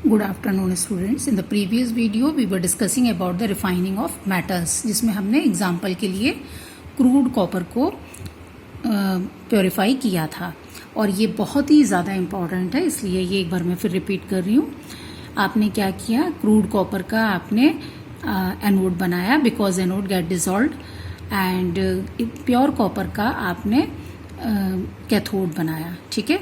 Good afternoon students. In the previous video we were discussing about the refining of metals, जिसमें हमने example के लिए crude copper को purify किया था और ये बहुत ही ज़्यादा इम्पॉर्टेंट है, इसलिए ये एक बार मैं फिर रिपीट कर रही हूँ। आपने क्या किया, क्रूड कॉपर का आपने एनोड बनाया because anode get dissolved, and pure copper का आपने कैथोड बनाया, ठीक है।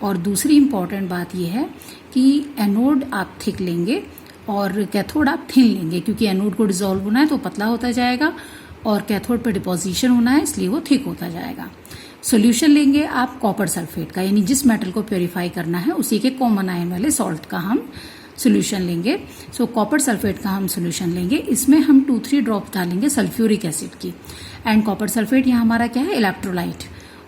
और दूसरी इम्पॉर्टेंट बात यह है कि एनोड आप थिक लेंगे और कैथोड आप थिन लेंगे, क्योंकि एनोड को डिसॉल्व होना है तो पतला होता जाएगा और कैथोड पे डिपोजिशन होना है इसलिए वो थिक होता जाएगा। सॉल्यूशन लेंगे आप कॉपर सल्फेट का, यानी जिस मेटल को प्योरीफाई करना है उसी के कॉमन आयन वाले सॉल्ट का हम सॉल्यूशन लेंगे। सो कॉपर सल्फेट का हम सॉल्यूशन लेंगे, इसमें हम 2-3 ड्रॉप डालेंगे सल्फ्यूरिक एसिड की, एंड कॉपर सल्फेट यहाँ हमारा क्या है, इलेक्ट्रोलाइट,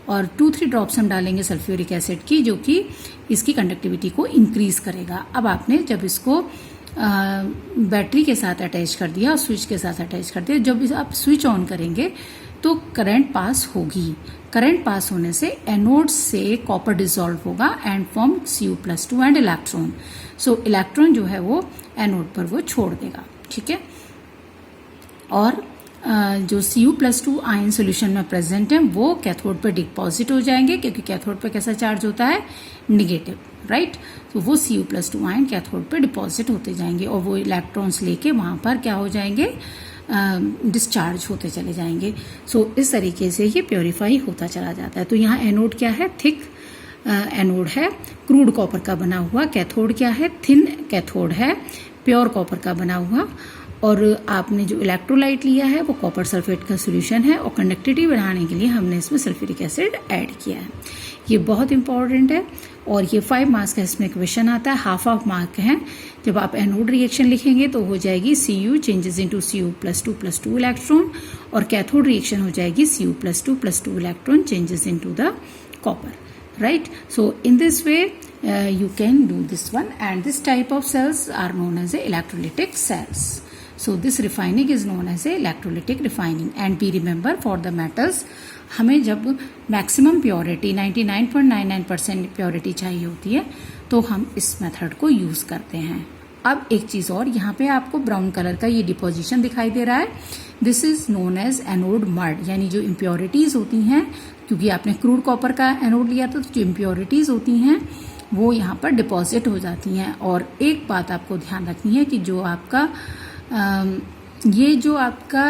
और 2-3 ड्रॉप्स हम डालेंगे सल्फ्यूरिक एसिड की, जो कि इसकी कंडक्टिविटी को इंक्रीज करेगा। अब आपने जब इसको बैटरी के साथ अटैच कर दिया और स्विच के साथ अटैच कर दिया, जब आप स्विच ऑन करेंगे तो करंट पास होगी। करंट पास होने से एनोड से कॉपर डिसॉल्व होगा and form Cu+2 and electron. So electron जो है वो एनोड पर वो छोड़ देगा, ठीक है। और जो Cu+2 आयन सोल्यूशन में प्रेजेंट है वो कैथोड पर डिपॉजिट हो जाएंगे, क्योंकि कैथोड पर कैसा चार्ज होता है, निगेटिव, राइट। तो वो Cu+2 आयन कैथोड पर डिपॉजिट होते जाएंगे और वो इलेक्ट्रॉन्स लेके वहां पर क्या हो जाएंगे, डिस्चार्ज होते चले जाएंगे। सो इस तरीके से ये प्योरीफाई होता चला जाता है। तो यहाँ एनोड क्या है, थिक एनोड है क्रूड कॉपर का बना हुआ, कैथोड क्या है, थिन कैथोड है प्योर कॉपर का बना हुआ, और आपने जो इलेक्ट्रोलाइट लिया है वो कॉपर सल्फेट का सॉल्यूशन है, और कंडक्टिविटी बढ़ाने के लिए हमने इसमें सल्फ्यूरिक एसिड ऐड किया है। ये बहुत इंपॉर्टेंट है और ये 5 मार्क्स का इसमें क्वेश्चन आता है, हाफ ऑफ मार्क है। जब आप एनोड रिएक्शन लिखेंगे तो हो जाएगी Cu changes into Cu+2+2 electron, और कैथोड रिएक्शन हो जाएगी Cu+2+2 electron changes into the copper, right? So in this way you can do this one, and this type of cells are known as electrolytic cells. So this refining is known as electrolytic refining, and we remember for the metals हमें जब maximum purity 99.99% purity चाहिए होती है तो हम इस method को use करते हैं। अब एक चीज और, यहाँ पे आपको ब्राउन कलर का ये डिपोजिशन दिखाई दे रहा है, this is known as anode mud, यानी जो इम्प्योरिटीज होती हैं, क्योंकि आपने क्रूड कॉपर का एनोड लिया था तो जो इम्प्योरिटीज होती हैं वो यहाँ पर डिपॉजिट हो जाती हैं। और एक बात आपको ध्यान रखनी है कि जो आपका ये जो आपका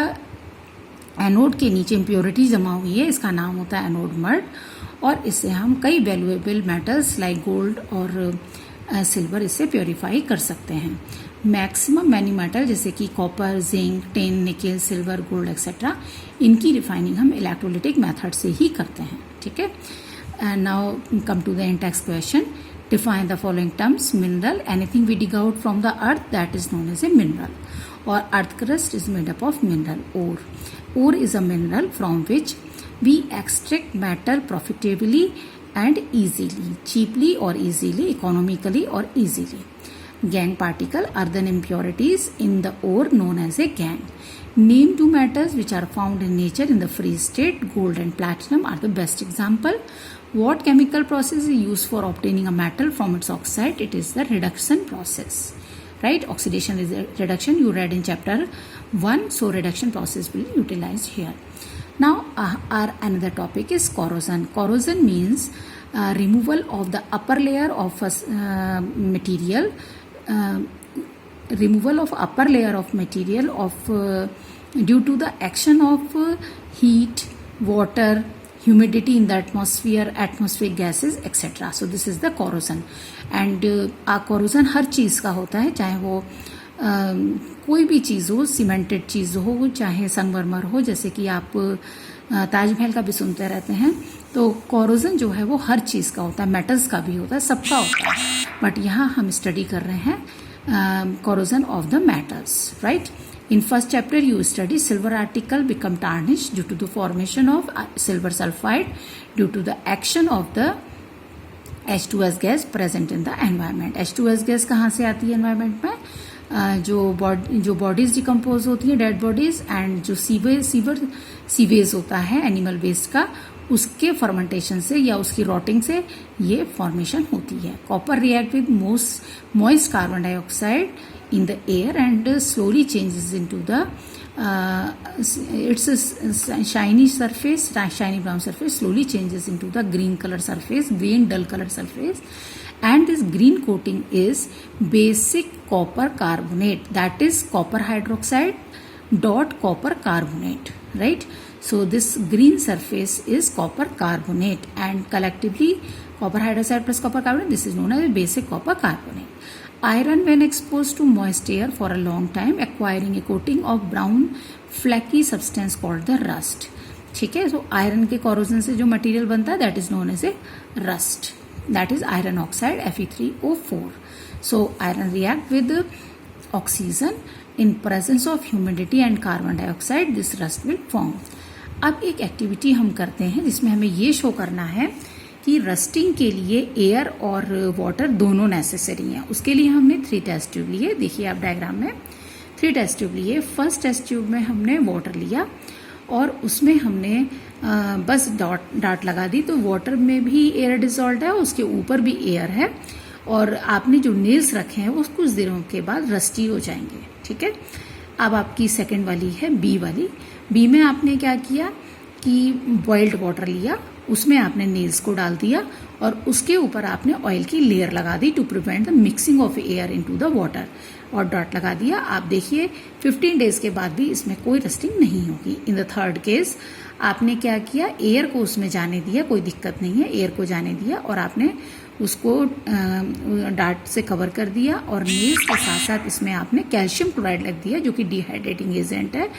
एनोड के नीचे इम्प्योरिटी जमा हुई है इसका नाम होता है एनोड मड, और इससे हम कई वैल्यूएबल मेटल्स लाइक गोल्ड और सिल्वर इससे प्योरीफाई कर सकते हैं। मैक्सिमम मैनी मेटल जैसे कि copper, zinc, tin, nickel, silver, gold etcetera, इनकी रिफाइनिंग हम इलेक्ट्रोलिटिक मेथड से ही करते हैं, ठीक है। And now come to the intext question, define the following terms. Mineral, anything we dig out from the earth, that is known as a mineral. Or earth crust is made up of mineral. Ore is a mineral from which we extract metal profitably and easily, cheaply or easily, economically or easily. Gangue particle, earthen impurities in the ore known as a gangue. Name 2 metals which are found in nature in the free state. Gold and platinum are the best example. What chemical process is used for obtaining a metal from its oxide? It is the reduction process, right? Oxidation is reduction, you read in chapter 1, so reduction process will be utilized here. Now our another topic is corrosion. Corrosion means removal of the upper layer of material, removal of upper layer of material due to the action of heat, water, humidity in the atmosphere, atmospheric gases etc. So this is the corrosion, and corrosion हर चीज़ का होता है, चाहे वो कोई भी चीज़ हो, cemented चीज़ हो, चाहे संगमरमर हो, जैसे कि आप ताजमहल का भी सुनते रहते हैं, तो corrosion जो है वो हर चीज़ का होता है, मेटल्स का भी होता है, सबका होता है, बट यहाँ हम स्टडी कर रहे हैं corrosion of the metals, right? In first chapter you study silver article become tarnished due to the formation of silver sulfide due to the action of the H2S gas present in the environment. H2S gas कहाँ से आती है environment में, जो bodies decompose होती है, dead bodies, and जो sewage होता है एनिमल वेस्ट का, उसके फर्मेंटेशन से या उसकी रॉटिंग से ये फॉर्मेशन होती है। Copper react with moist carbon dioxide in the air and slowly changes into the its shiny brown surface slowly changes into the green dull color surface, and this green coating is basic copper carbonate, that is copper hydroxide dot copper carbonate, right? So this green surface is copper carbonate, and collectively copper hydroxide plus copper carbonate, this is known as basic copper carbonate. Iron, when exposed to moist air for a long time, acquiring a coating of brown flaky substance called the rust. ठीक है, so iron के corrosion से जो material बनता है that is known as a rust, that is iron oxide Fe3O4. So iron react with oxygen in presence of humidity and carbon dioxide, this rust will form. अब एक activity हम करते हैं जिसमें हमें ये शो करना है कि रस्टिंग के लिए एयर और वाटर दोनों नेसेसरी हैं। उसके लिए हमने 3 टेस्ट ट्यूब लिए, देखिए आप डायग्राम में 3 टेस्ट ट्यूब लिए। फर्स्ट टेस्ट ट्यूब में हमने वाटर लिया और उसमें हमने बस डाट लगा दी, तो वाटर में भी एयर डिसॉल्व है, उसके ऊपर भी एयर है, और आपने जो नेल्स रखे हैं वो कुछ दिनों के बाद रस्टी हो जाएंगे। ठीक है, अब आपकी सेकेंड वाली है बी वाली। बी में आपने क्या किया कि बॉइल्ड वाटर लिया, उसमें आपने नेल्स को डाल दिया और उसके ऊपर आपने ऑयल की लेयर लगा दी to prevent the mixing of air into the water, और डॉट लगा दिया। आप देखिए 15 डेज के बाद भी इसमें कोई रस्टिंग नहीं होगी। इन द थर्ड केस आपने क्या किया, एयर को उसमें जाने दिया, कोई दिक्कत नहीं है, एयर को जाने दिया और आपने उसको डाट से कवर कर दिया, और नेल्स के साथ साथ इसमें आपने कैल्शियम क्लोराइड लग दिया जो कि डिहाइड्रेटिंग एजेंट है,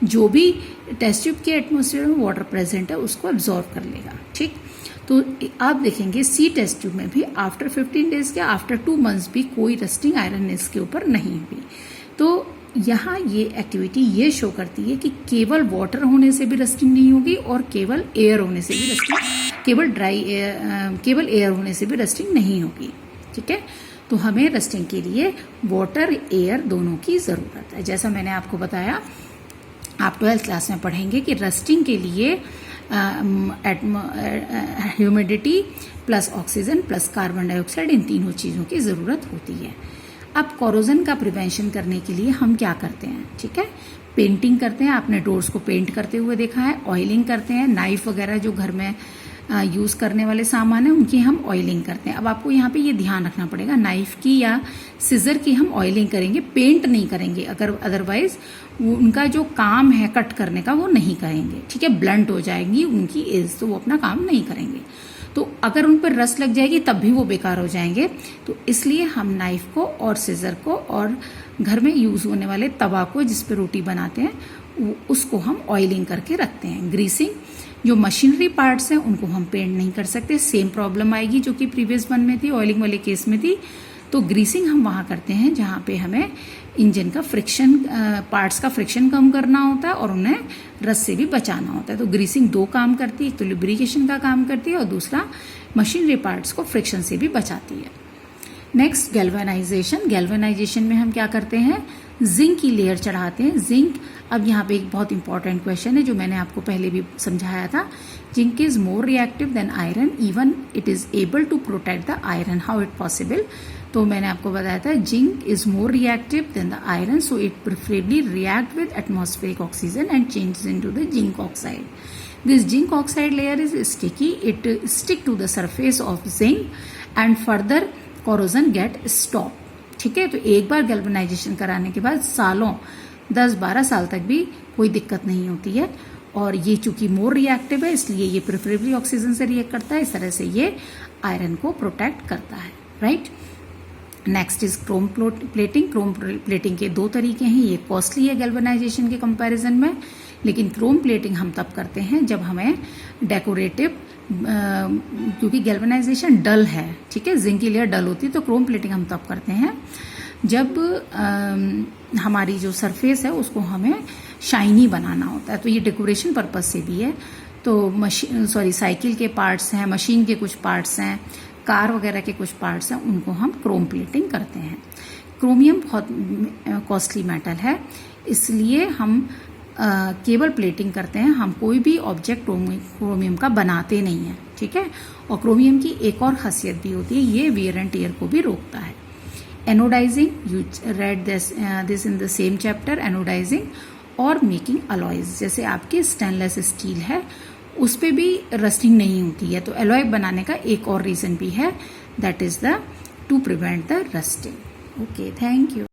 जो भी टेस्ट ट्यूब के एटमॉस्फेयर में वाटर प्रेजेंट है उसको एब्जॉर्ब कर लेगा। ठीक, तो आप देखेंगे सी टेस्ट ट्यूब में भी आफ्टर 15 डेज के आफ्टर 2 मंथ्स भी कोई रस्टिंग आयरन नेल्स के ऊपर नहीं हुई। तो यहाँ ये एक्टिविटी ये शो करती है कि केवल वाटर होने से भी रस्टिंग नहीं होगी और केवल एयर होने से भी रस्टिंग, केवल एयर होने से भी रस्टिंग नहीं होगी। ठीक है, तो हमें रस्टिंग के लिए वाटर एयर दोनों की ज़रूरत है। जैसा मैंने आपको बताया, आप 12th क्लास में पढ़ेंगे कि रस्टिंग के लिए humidity plus oxygen plus carbon dioxide, इन तीनों चीज़ों की ज़रूरत होती है। अब कोरोजन का प्रिवेंशन करने के लिए हम क्या करते हैं, ठीक है, पेंटिंग करते हैं, आपने डोर्स को पेंट करते हुए देखा है, ऑयलिंग करते हैं, नाइफ वगैरह जो घर में यूज़ करने वाले सामान है उनकी हम ऑयलिंग करते हैं। अब आपको यहाँ पे ये ध्यान रखना पड़ेगा, नाइफ की या सिजर की हम ऑयलिंग करेंगे, पेंट नहीं करेंगे, अगर अदरवाइज उनका जो काम है कट करने का वो नहीं करेंगे। ठीक है, ब्लंट हो जाएंगी उनकी एज, तो वो अपना काम नहीं करेंगे, तो अगर उन पर रस्ट लग जाएगी तब भी वो बेकार हो जाएंगे। तो इसलिए हम नाइफ को और सिजर को और घर में यूज़ होने वाले तवा को जिस पे रोटी बनाते हैं उसको हम ऑयलिंग करके रखते हैं। ग्रीसिंग, जो मशीनरी पार्ट्स हैं उनको हम पेंट नहीं कर सकते, सेम प्रॉब्लम आएगी जो कि प्रीवियस वन में थी, ऑयलिंग वाले केस में थी। तो ग्रीसिंग हम वहाँ करते हैं जहाँ पे हमें इंजन का फ्रिक्शन, पार्ट्स का फ्रिक्शन कम करना होता है और उन्हें रस्ट से भी बचाना होता है। तो ग्रीसिंग 2 काम करती है, एक तो लुब्रिकेशन का काम करती है और दूसरा मशीनरी पार्ट्स को फ्रिक्शन से भी बचाती है। Next galvanisation. गैल्वेनाइजेशन में हम क्या करते हैं, जिंक की लेयर चढ़ाते हैं। जिंक, अब यहाँ पे एक बहुत इंपॉर्टेंट क्वेश्चन है जो मैंने आपको पहले भी समझाया था। Zinc is more reactive than iron, even it is able to protect the iron, how it possible. तो मैंने आपको बताया था zinc is more reactive than the iron, so it preferably react with atmospheric oxygen and changes into the zinc oxide. This zinc oxide layer is sticky, it stick to the surface of zinc and further corrosion get stop. ठीक है, तो एक बार galvanisation कराने के बाद सालों 10-12 साल तक भी कोई दिक्कत नहीं होती है, और ये चूंकि मोर रिएक्टिव है इसलिए ये प्रेफरेबली ऑक्सीजन से रिएक्ट करता है, इस तरह से ये आयरन को प्रोटेक्ट करता है, right. Next is Chrome plating. Chrome plating के 2 तरीके हैं, ये कॉस्टली है गैल्वेनाइजेशन के कंपैरिजन में, लेकिन क्रोम प्लेटिंग हम तब करते हैं जब हमें डेकोरेटिव, क्योंकि गैल्वेनाइजेशन डल है, ठीक है, जिंक की लेयर डल होती है, तो क्रोम प्लेटिंग हम तब करते हैं जब हमारी जो सरफेस है उसको हमें शाइनी बनाना होता है। तो ये डेकोरेशन पर्पज से भी है। तो साइकिल के पार्ट्स हैं, मशीन के कुछ पार्ट्स हैं, कार वगैरह के कुछ पार्ट्स हैं, उनको हम क्रोम प्लेटिंग करते हैं। क्रोमियम बहुत कॉस्टली मेटल है, इसलिए हम केबल प्लेटिंग करते हैं हम कोई भी ऑब्जेक्ट क्रोमियम का बनाते नहीं हैं, ठीक है। और क्रोमियम की एक और खासियत भी होती है, ये वियर एंड टियर को भी रोकता है। Anodizing, you read this in the same chapter, anodizing और मेकिंग अलॉयज। जैसे आपकी स्टेनलेस स्टील है उस पर भी रस्टिंग नहीं होती है, तो अलॉय बनाने का एक और रीजन भी है, that is the two prevent the rusting. Okay, thank you.